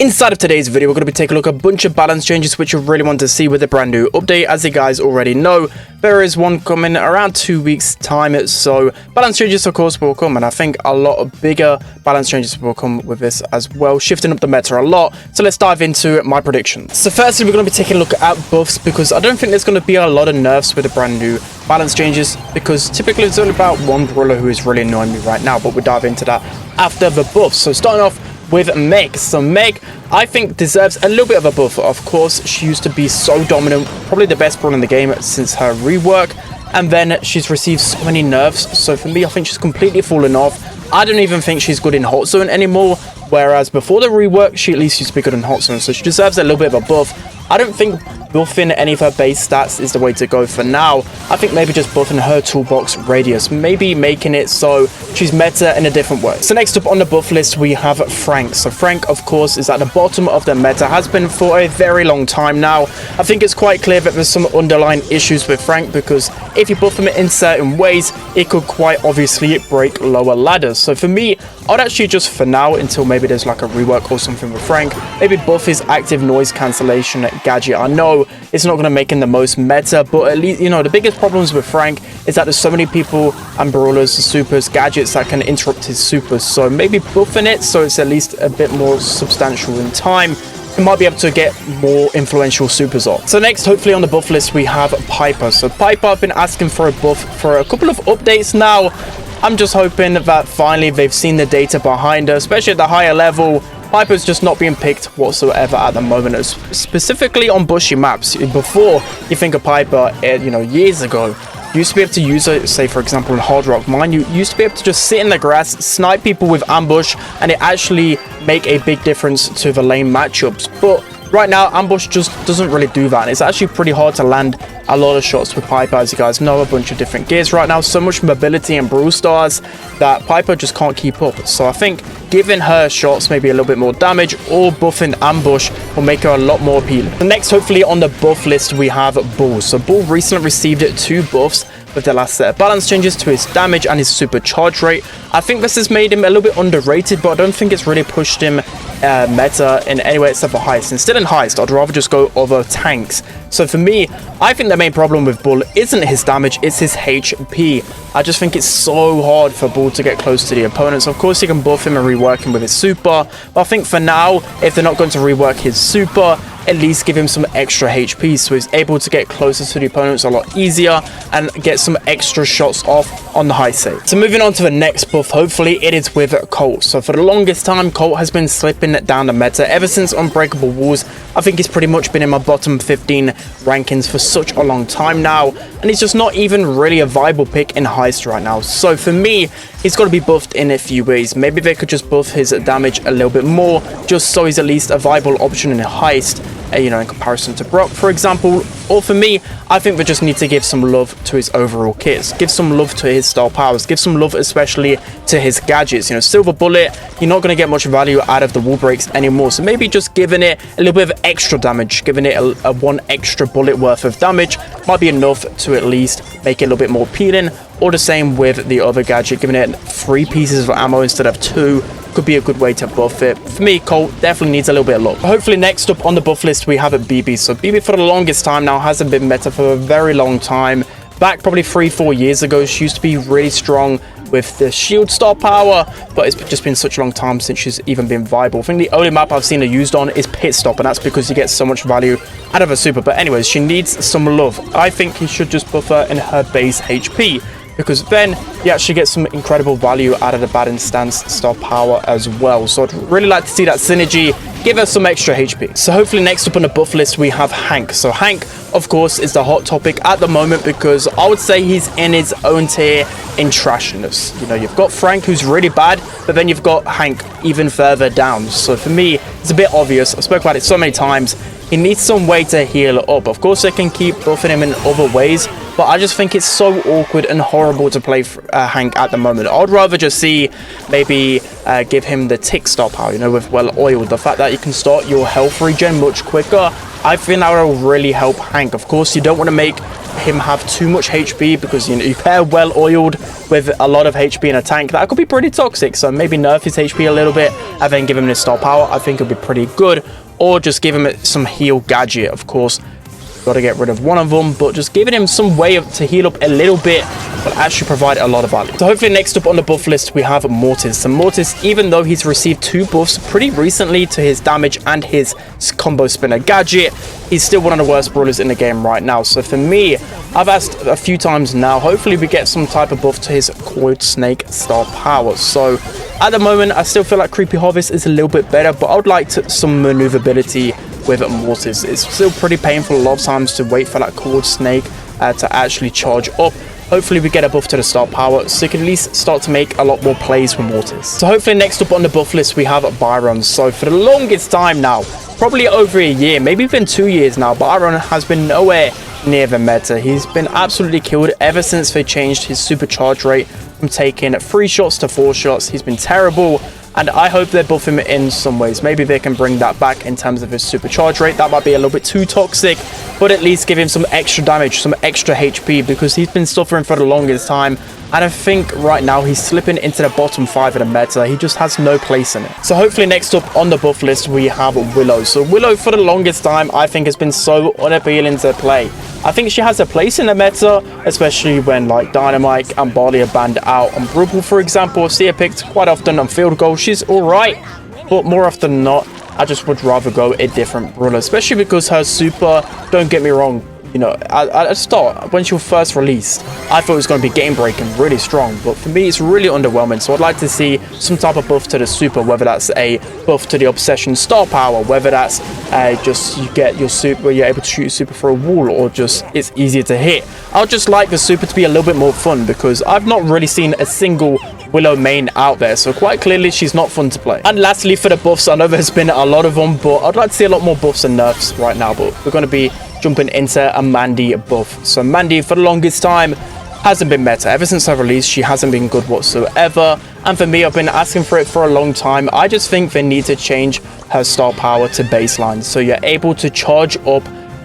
Inside of today's video, we're going to be taking a look at a bunch of balance changes which you really want to see with the brand new update. As you guys already know, there is one coming around 2 weeks time, so balance changes of course will come, and I think a lot of bigger balance changes will come with this as well, shifting up the meta a lot. So let's dive into my predictions. So firstly, we're going to be taking a look at buffs, because I don't think there's going to be a lot of nerfs with the brand new balance changes, because typically it's only about one brawler who is really annoying me right now, but we'll dive into that after the buffs. So starting off with Meg. So Meg, I think, deserves a little bit of a buff. Of course, she used to be so dominant, probably the best brawler in the game since her rework, and then she's received so many nerfs. So for me, I think she's completely fallen off. I don't even think she's good in hot zone anymore, whereas before the rework, she at least used to be good in hot zone, so she deserves a little bit of a buff. I don't think buffing any of her base stats is the way to go for now. I think maybe just buffing her toolbox radius, maybe making it so she's meta in a different way. So next up on the buff list, we have Frank. So Frank, of course, is at the bottom of the meta, has been for a very long time now. I think it's quite clear that there's some underlying issues with Frank, because if you buff him in certain ways, it could quite obviously break lower ladders. So for me, I'd actually just, for now, until maybe there's like a rework or something with Frank, maybe buff his active noise cancellation gadget. I know it's not going to make him the most meta, but at least, you know, the biggest problems with Frank is that there's so many people and brawlers, supers, gadgets that can interrupt his supers. So maybe buffing it so it's at least a bit more substantial in time, you might be able to get more influential supers off. So next, hopefully on the buff list, we have Piper. So Piper, I've been asking for a buff for a couple of updates now. I'm just hoping that finally they've seen the data behind her, especially at the higher level. Piper's just not being picked whatsoever at the moment, specifically on bushy maps. Before you think of Piper, you know, years ago, you used to be able to use it, say for example in Hard Rock Mine, you used to be able to just sit in the grass, snipe people with ambush, and it actually make a big difference to the lane matchups. But right now, ambush just doesn't really do that, and it's actually pretty hard to land a lot of shots with Piper. As you guys know, a bunch of different gears right now, so much mobility and Brawl Stars that Piper just can't keep up. So I think giving her shots maybe a little bit more damage, or buffing ambush, will make her a lot more appealing. The next, hopefully on the buff list, we have Bull. So Bull recently received 2 buffs with the last set of balance changes to his damage and his super charge rate. I think this has made him a little bit underrated, but I don't think it's really pushed him meta in any way except for heist. Instead in heist, I'd rather just go over tanks. So for me, I think the main problem with Bull isn't his damage, it's his HP. I just think it's so hard for Bull to get close to the opponents. Of course, you can buff him and rework him with his super, but I think for now, if they're not going to rework his super, at least give him some extra HP so he's able to get closer to the opponents a lot easier and get some extra shots off on the high save. So moving on to the next buff, hopefully it is with Colt. So for the longest time, Colt has been slipping down the meta ever since Unbreakable Walls. I think he's pretty much been in my bottom 15 rankings for such a long time now, and he's just not even really a viable pick in heist right now. So for me, he's got to be buffed in a few ways. Maybe they could just buff his damage a little bit more, just so he's at least a viable option in a heist, you know, in comparison to Brock, for example. Or for me, I think they just need to give some love to his overall kits, give some love to his star powers, give some love especially to his gadgets. You know, Silver Bullet, you're not going to get much value out of the wall breaks anymore, so maybe just giving it a little bit of extra damage, giving it a 1 extra bullet worth of damage might be enough to at least make it a little bit more appealing. Or the same with the other gadget, giving it 3 pieces of ammo instead of 2 could be a good way to buff it. For me, Colt definitely needs a little bit of love. Hopefully next up on the buff list, we have a BB. So BB for the longest time now hasn't been meta for a very long time. Back probably 3-4 years ago, she used to be really strong with the shield star power, but it's just been such a long time since she's even been viable. I think the only map I've seen her used on is Pit Stop, and that's because you get so much value out of a super. But anyways, she needs some love. I think he should just buff her in her base HP, because then you actually get some incredible value out of the Baden stance star power as well. So I'd really like to see that synergy, give her some extra HP. So hopefully next up on the buff list, we have Hank. So Hank, of course, is the hot topic at the moment, because I would say he's in his own tier in trashiness. You know, you've got Frank, who's really bad, but then you've got Hank even further down. So for me, it's a bit obvious. I spoke about it so many times. He needs some way to heal up. Of course, they can keep buffing him in other ways, but I just think it's so awkward and horrible to play Hank at the moment. I'd rather just see maybe give him the tick star power, you know, with well oiled. The fact that you can start your health regen much quicker, I think that will really help Hank. Of course, you don't want to make him have too much HP, because, you know, you pair well-oiled with a lot of HP in a tank, that could be pretty toxic. So maybe nerf his HP a little bit and then give him his star power. I think it'll be pretty good. Or just give him some heal gadget, of course. Got to get rid of one of them, but just giving him some way to heal up a little bit will actually provide a lot of value. So hopefully next up on the buff list we have Mortis. So Mortis, even though he's received 2 buffs pretty recently to his damage and his combo spinner gadget, he's still one of the worst brawlers in the game right now. So for me, I've asked a few times now, hopefully we get some type of buff to his Colt Snake star power. So at the moment, I still feel like Creepy Harvest is a little bit better, but I would like some maneuverability with Mortis. It's still pretty painful a lot of times to wait for that Cold Snake to actually charge up. Hopefully we get a buff to the star power, so you can at least start to make a lot more plays with Mortis. So hopefully next up on the buff list we have Byron. So for the longest time now, probably over a year, maybe even 2 years now, Byron has been nowhere near the meta. He's been absolutely killed ever since they changed his supercharge rate from taking 3 shots to 4 shots. He's been terrible. And I hope they buff him in some ways. Maybe they can bring that back in terms of his supercharge rate. That might be a little bit too toxic, but at least give him some extra damage, some extra HP, because he's been suffering for the longest time. And I think right now he's slipping into the bottom 5 of the meta. He just has no place in it. So hopefully next up on the buff list we have Willow. So Willow for the longest time I think has been so unappealing to play. I think she has a place in the meta, especially when like Dynamite and Barley are banned out on Brawl, for example. I see her picked quite often on field goal. She's alright, but more often than not, I just would rather go a different brawler, especially because her super, don't get me wrong, you know, at the start, when she was first released, I thought it was going to be game breaking, really strong, but for me it's really underwhelming. So I'd like to see some type of buff to the super, whether that's a buff to the obsession star power, whether that's just you get your super where you're able to shoot your super for a wall, or just it's easier to hit. I would just like the super to be a little bit more fun, because I've not really seen a single Willow main out there, so quite clearly she's not fun to play. And lastly for the buffs, I know there's been a lot of them, but I'd like to see a lot more buffs and nerfs right now. But we're going to be jumping into a Mandy buff. So Mandy for the longest time hasn't been meta. Ever since her release, she hasn't been good whatsoever, and for me, I've been asking for it for a long time. I just think they need to change her star power to baseline, so you're able to charge up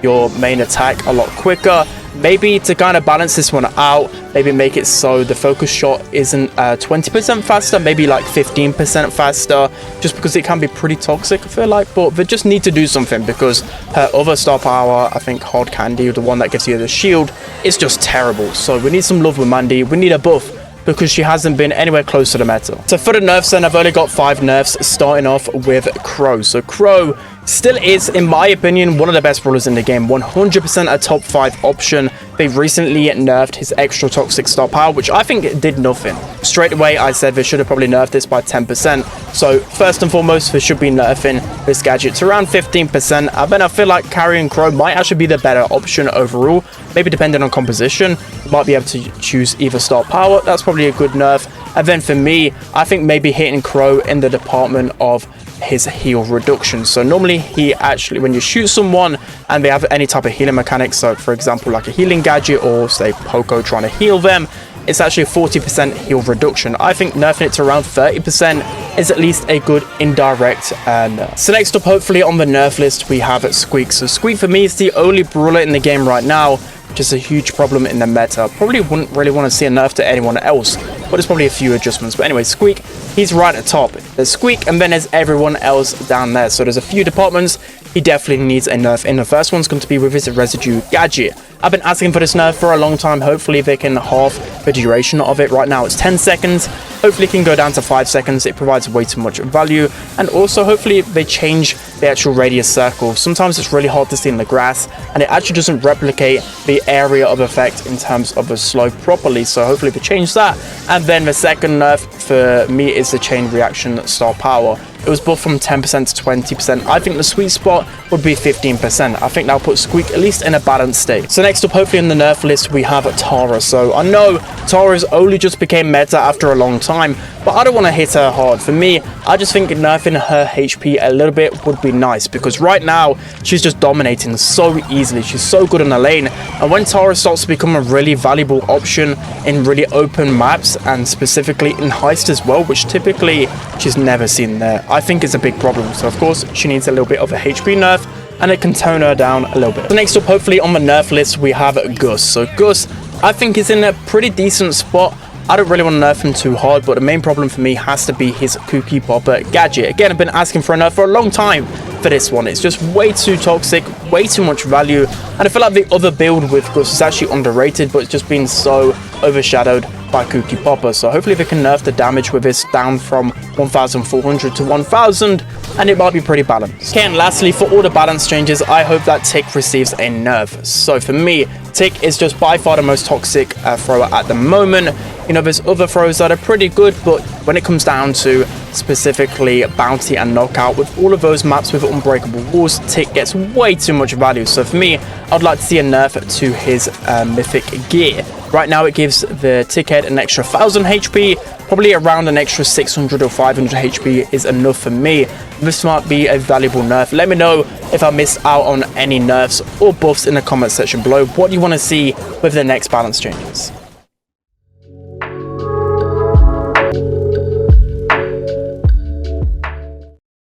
your main attack a lot quicker. Maybe to kind of balance this one out, maybe make it so the focus shot isn't 20% faster, maybe like 15% faster, just because it can be pretty toxic, I feel like. But they just need to do something, because her other star power, I think Hard Candy, the one that gives you the shield, is just terrible. So we need some love with Mandy. We need a buff, because she hasn't been anywhere close to the meta. So for the nerfs then, I've only got 5 nerfs, starting off with Crow. So Crow still is, in my opinion, one of the best brawlers in the game. 100% a top 5 option. They recently nerfed his extra toxic star power, which I think did nothing. Straight away, I said they should have probably nerfed this by 10%. So first and foremost, they should be nerfing this gadget to around 15%. And then I feel like carrying Crow might actually be the better option overall. Maybe depending on composition, you might be able to choose either star power. That's probably a good nerf. And then for me, I think maybe hitting Crow in the department of his heal reduction. So normally he actually, when you shoot someone and they have any type of healing mechanics, so for example like a healing gadget, or say Poco trying to heal them, it's actually a 40% heal reduction. I think nerfing it to around 30% is at least a good indirect nerf. So next up, hopefully on the nerf list, we have Squeak. So Squeak for me is the only brawler in the game right now, which is a huge problem in the meta. Probably wouldn't really want to see a nerf to anyone else, but there's probably a few adjustments. But anyway, Squeak, he's right at the top. There's Squeak, and then there's everyone else down there. So there's a few departments he definitely needs a nerf in. The first one's going to be with his residue gadget. I've been asking for this nerf for a long time. Hopefully they can halve the duration of it. Right now it's 10 seconds. Hopefully it can go down to 5 seconds. It provides way too much value. And also hopefully they change the actual radius circle. Sometimes it's really hard to see in the grass, and it actually doesn't replicate the area of effect in terms of the slope properly. So hopefully they change that. And then the second nerf for me is the chain reaction star power. It was buffed from 10% to 20%. I think the sweet spot would be 15%. I think that'll put Squeak at least in a balanced state. So next up, hopefully on the nerf list, we have Tara. So I know Tara's only just became meta after a long time, but I don't want to hit her hard. For me, I just think nerfing her HP a little bit would be nice, because right now she's just dominating so easily. She's so good in the lane, and when Tara starts to become a really valuable option in really open maps, and specifically in heist as well, which typically she's never seen there, I think it's a big problem. So of course she needs a little bit of a HP nerf. and it can tone her down a little bit. So next up, hopefully on the nerf list, we have Gus. So Gus, I think, is in a pretty decent spot. I don't really want to nerf him too hard, but the main problem for me has to be his Cookie Popper gadget. Again, I've been asking for a nerf for a long time for this one. It's just way too toxic, way too much value, and I feel like the other build with Gus is actually underrated, but it's just been so overshadowed by Cookie Popper. So hopefully they can nerf the damage with this down from 1,400 to 1,000, and it might be pretty balanced. Okay, and lastly, for all the balance changes, I hope that Tick receives a nerf. So for me, Tick is just by far the most toxic thrower at the moment. You know, there's other throws that are pretty good, but when it comes down to specifically Bounty and Knockout, with all of those maps with unbreakable walls, Tick gets way too much value. So for me, I'd like to see a nerf to his mythic gear. Right now, it gives the Tick head an extra 1,000 HP, probably around an extra 600 or 500 HP is enough for me. This might be a valuable nerf. Let me know if I missed out on any nerfs or buffs in the comment section below. What do you want to see with the next balance changes?